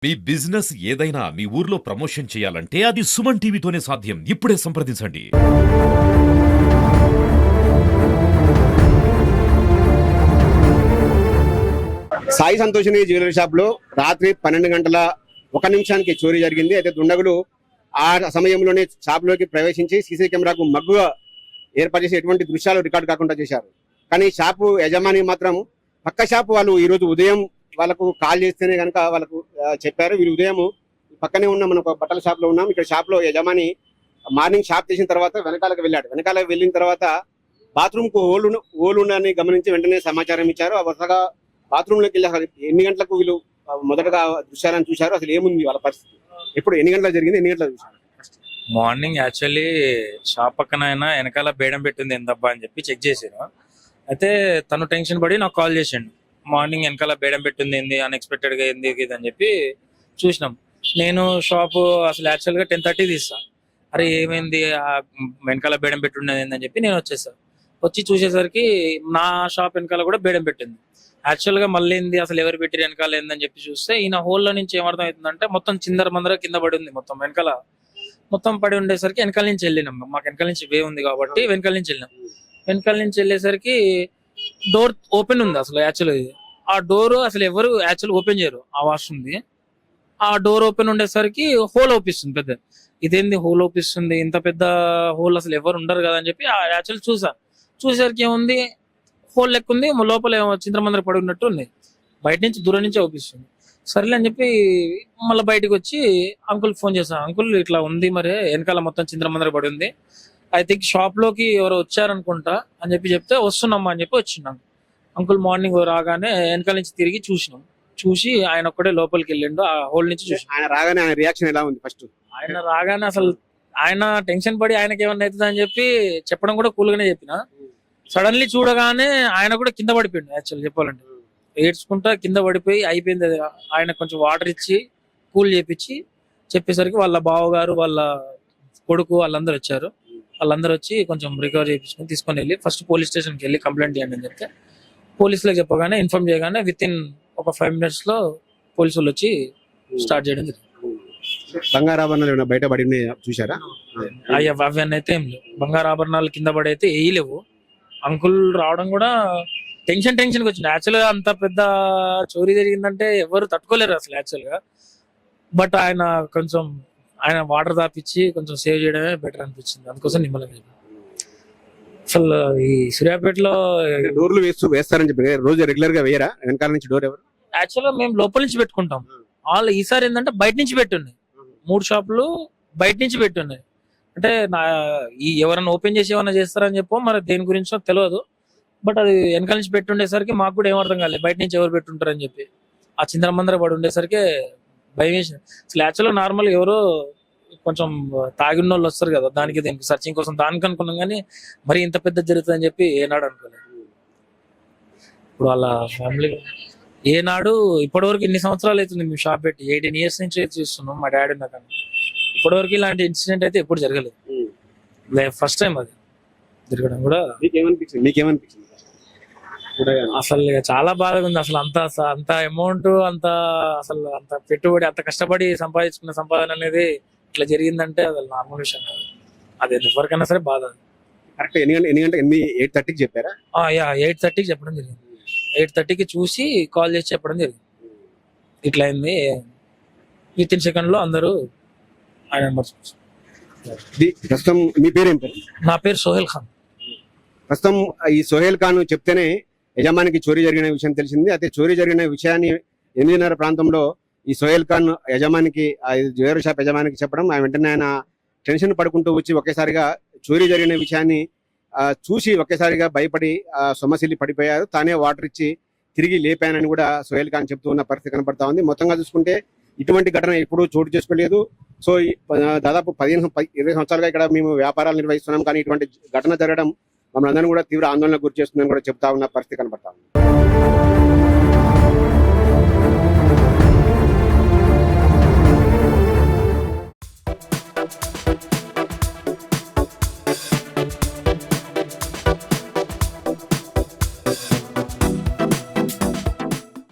మీ business ఏదైనా మీ ఊర్లో promotion చేయాలంటే అది సుమన్ టీవీతోనే సాధ్యం. ఇప్పుడే సంప్రదించండి. సాయి సంతోషిని జ్యువెలరీ షాప్ లో రాత్రి 12 గంటల 1 నిమిషానికి చోరీ జరిగింది. అయితే దుండగులు ఆ సమయంలోనే షాప్ లోకి ప్రవేశించి సీసీ కెమెరాకు మగ్గుగా ఏర్పాటు చేసి ఎటువంటి దృశ్యాలు రికార్డు కాకుండా చేశారు. కానీ షాపు యజమాని మాత్రం పక్క షాపు వాళ్ళు ఈ రోజు ఉదయం వాళ్ళకు కాల్ చేస్తేనే కనుక వాళ్ళకు చెప్పారు. వీళ్ళు ఉదయం పక్కనే ఉన్న మనం ఒక బట్టల షాప్ లో ఉన్నాం. ఇక్కడ షాప్ లో యజమాని మార్నింగ్ షాప్ తీసిన తర్వాత వెనకాలకు వెళ్ళాడు. వెనకాలకు వెళ్ళిన తర్వాత బాత్రూమ్ కు ఓలు అని గమనించి వెంటనే సమాచారం ఇచ్చారు. ఆ వరుసగా బాత్రూమ్ లోకి వెళ్ళి ఎన్ని గంటలకు వీళ్ళు మొదటగా దృశ్యాలను చూశారు, అసలు ఏముంది వాళ్ళ పరిస్థితి, ఎప్పుడు ఎన్ని గంటలకు జరిగింది, ఎన్ని గంటలకు చూశారు? మార్నింగ్ యాక్చువల్లీ షాప్ పక్కన అయినా వెనకాల బేడం పెట్టింది ఎంతబ్బా అని చెప్పి చెక్ చేసాను. అయితే తను టెన్షన్ పడి నాకు కాల్ చేసిండు. మార్నింగ్ వెనకాల బేడం పెట్టింది ఏంది, అన్ఎక్స్పెక్టెడ్ గా ఏంది ఇది అని చెప్పి చూసినాం. నేను షాప్ అసలు యాక్చువల్ గా 10:30 తీస్తా. అరే ఏమైంది వెనకాల బేడం పెట్టుండేది ఏందని చెప్పి నేను వచ్చి చూసేసరికి నా షాప్ వెనకాల కూడా బేడం పెట్టింది. యాక్చువల్ గా మళ్ళీ ఏంది అసలు ఎవరు పెట్టి వెనకాల ఏందని చెప్పి చూస్తే ఈయన హోల్లో నుంచి ఏమర్థం అవుతుందంటే మొత్తం చిందర మందర కింద పడి ఉంది. మొత్తం వెనకాల మొత్తం పడి ఉండేసరికి వెనకాల నుంచి వెళ్ళినాం. మాకు వెనకాల నుంచి వే ఉంది కాబట్టి వెనకాల నుంచి వెళ్ళినాం. వెనకాల నుంచి వెళ్ళేసరికి డోర్ ఓపెన్ ఉంది. అసలు యాక్చువల్ ఆ డోర్ అసలు ఎవరు యాక్చువల్ ఓపెన్ చేయరు. ఆ వాష్రూమ్ ది ఆ డోర్ ఓపెన్ ఉండేసరికి హోల్ ఓపిస్తుంది పెద్ద. ఇదేంది హోల్ ఓపిస్తుంది, ఇంత పెద్ద హోల్ అసలు ఎవరు ఉండరు కదా అని చెప్పి యాక్చువల్ చూసేసరికి ఏముంది హోల్ లెక్క ఉంది. లోపల చింద్రమందర పడి ఉన్నట్టు ఉంది. బయట నుంచి దూరం నుంచి ఓపిస్తుంది. సరేలే అని చెప్పి మళ్ళీ బయటకు వచ్చి అంకుల్ ఫోన్ చేశాను. అంకుల్ ఇట్లా ఉంది, మరి వెనకాల మొత్తం చింద్రమందర పడి ఉంది, ఐ థింక్ షాప్ లోకి ఎవరు వచ్చారనుకుంటా అని చెప్పి చెప్తే వస్తున్నామ్మా అని చెప్పి వచ్చినాం. అంకుల్ మార్నింగ్ రాగానే వెనకాల నుంచి తిరిగి చూసి ఆయన ఒక్కడే లోపలికి వెళ్ళిండు. ఆ హోల్ నుంచి చూసి ఆయన రాగానే ఆయన రియాక్షన్ ఎలా ఉంది? ఫస్ట్ ఆయన రాగానే అసలు ఆయన టెన్షన్ పడి ఆయనకి ఏమన్నా అవుతుంది అని చెప్పి చెప్పడం కూడా కూల్ గానే చెప్పిన. సడన్లీ చూడగానే ఆయన కూడా కింద పడిపోయిండు. యాక్చువల్ చెప్పాలంటే ఏడ్చుకుంటా కింద పడిపోయి అయిపోయింది. ఆయన కొంచెం వాటర్ ఇచ్చి కూల్ చేపించి చెప్పేసరికి వాళ్ళ బావగారు వాళ్ళ కొడుకు వాళ్ళందరూ వచ్చారు. వాళ్ళందరూ వచ్చి కొంచెం రికవర్ చేయించుకొని తీసుకొని వెళ్ళి ఫస్ట్ పోలీస్ స్టేషన్కి వెళ్ళి కంప్లైంట్ చేయండి అని చెప్తే పోలీసులకు చెప్పగానే ఇన్ఫార్మ్ చేయగానే విత్ ఇన్ ఒక 5 minutes లో పోలీసులు వచ్చి స్టార్ట్ చేయడం జరిగింది. బంగారు ఆభరణాలు బయట పడి చూసారా? అవి అయితే ఏం లేవు. బంగారు ఆభరణాలు కింద పడి అయితే వేయలేవు. అంకుల్ రావడం కూడా టెన్షన్ వచ్చింది. యాక్చువల్ గా అంత పెద్ద చోరీ జరిగిందంటే ఎవరు తట్టుకోలేరు అసలు యాక్చువల్ గా. బట్ ఆయన కొంచెం ఆయన వాటర్ తాపించి కొంచెం సేవ్ చేయడమే బెటర్ అనిపించింది. అందుకోసం నిమ్మలంగా అసలు ఈ సూర్యాపేటలో డోర్లు వేస్తారని చెప్పి రోజు రెగ్యులర్ గా వేయరా వెనకాల నుంచి డోర్? ఎవరు యాక్చువల్ గా మేము లోపల నుంచి పెట్టుకుంటాం. వాళ్ళు ఈసారి ఏంటంటే బయట నుంచి పెట్టున్నాయి. 3 షాపులు బయట నుంచి పెట్టున్నాయి. అంటే ఎవరైనా ఓపెన్ చేసి ఏమైనా చేస్తారని చెప్పో మరి దేని గురించో తెలియదు. బట్ అది వెనకాల నుంచి పెట్టుండేసరికి మాకు కూడా ఏమర్థం కాలేదు బయట నుంచి ఎవరు పెట్టుంటారని చెప్పి. ఆ చిందరమందర పడి ఉండేసరికి భయం వేసింది. అసలు యాక్చువల్గా నార్మల్ ఎవరో కొంచెం తాగిన వాళ్ళు వస్తారు కదా, దీనికి సర్చింగ్ కోసం దానికి అనుకున్నాం. కానీ మరి ఇంత పెద్ద జరుగుతుందని చెప్పి ఏనాడు అనుకోలేదు. ఇప్పుడు వాళ్ళ ఫ్యామిలీ ఏనాడు ఇప్పటివరకు ఎన్ని సంవత్సరాలు అవుతుంది మేము షాప్ పెట్టి 18 years నుంచి చూస్తున్నాం మా డాడీ ఉన్న కానీ ఇప్పటివరకు ఇలాంటి ఇన్సిడెంట్ అయితే ఎప్పుడు జరగలేదు. ఫస్ట్ టైం అది జరగడం కూడా. మీకేమనిపించింది? అసలు చాలా బాధగా ఉంది. అసలు అంత అమౌంట్ అంత పెట్టుబడి అంత కష్టపడి సంపాదించుకున్న సంపాదన అనేది ఇట్లా జరిగిందంటే అది నార్మల్ విషయం కాదు. అది ఎవరికైనా సరే బాధ. కరెక్ట్. ఎన్ని గంటలకు? 8:30కి చెప్పారా? 8:30కి చెప్పడం జరిగింది. 8:30కి చూసి కాల్ చేసి చెప్పడం జరిగింది. ఇట్లా అయింది. విత్ ఇన్ సెకండ్ లో అందరూ ఆయన నెంబర్. ప్రస్తుతం మీ పేరు ఏం పేరు? నా పేరు సోహెల్ ఖాన్. ప్రస్తుతం ఈ సోహెల్ ఖాన్ చెప్తేనే యజమానికి చోరీ జరిగిన విషయం తెలిసింది. అయితే చోరీ జరిగిన విషయాన్ని 8:30 ప్రాంతంలో ఈ సోహెల్ ఖాన్ యజమానికి జ్యువెలరీ షాప్ యజమానికి చెప్పడం, వెంటనే ఆయన టెన్షన్ పడుకుంటూ వచ్చి ఒకేసారిగా చోరీ జరిగిన విషయాన్ని చూసి ఒకేసారిగా భయపడి సొమ్మసిల్లి పడిపోయారు. తానే వాటర్ ఇచ్చి తిరిగి లేపానని కూడా సోహెల్ ఖాన్ చెప్తూ ఉన్న పరిస్థితి కనపడతా ఉంది. మొత్తంగా చూసుకుంటే ఇటువంటి ఘటన ఎప్పుడూ చోటు చేసుకోలేదు. సో దాదాపు 15-20 సంవత్సరాలుగా ఇక్కడ మేము వ్యాపారాలు నిర్వహిస్తున్నాం, కానీ ఇటువంటి ఘటన జరగడం మమ్మల్ని అందరినీ కూడా తీవ్ర ఆందోళనకు గురి చేస్తుందని కూడా చెప్తా ఉన్న పరిస్థితి కనపడతా ఉంది.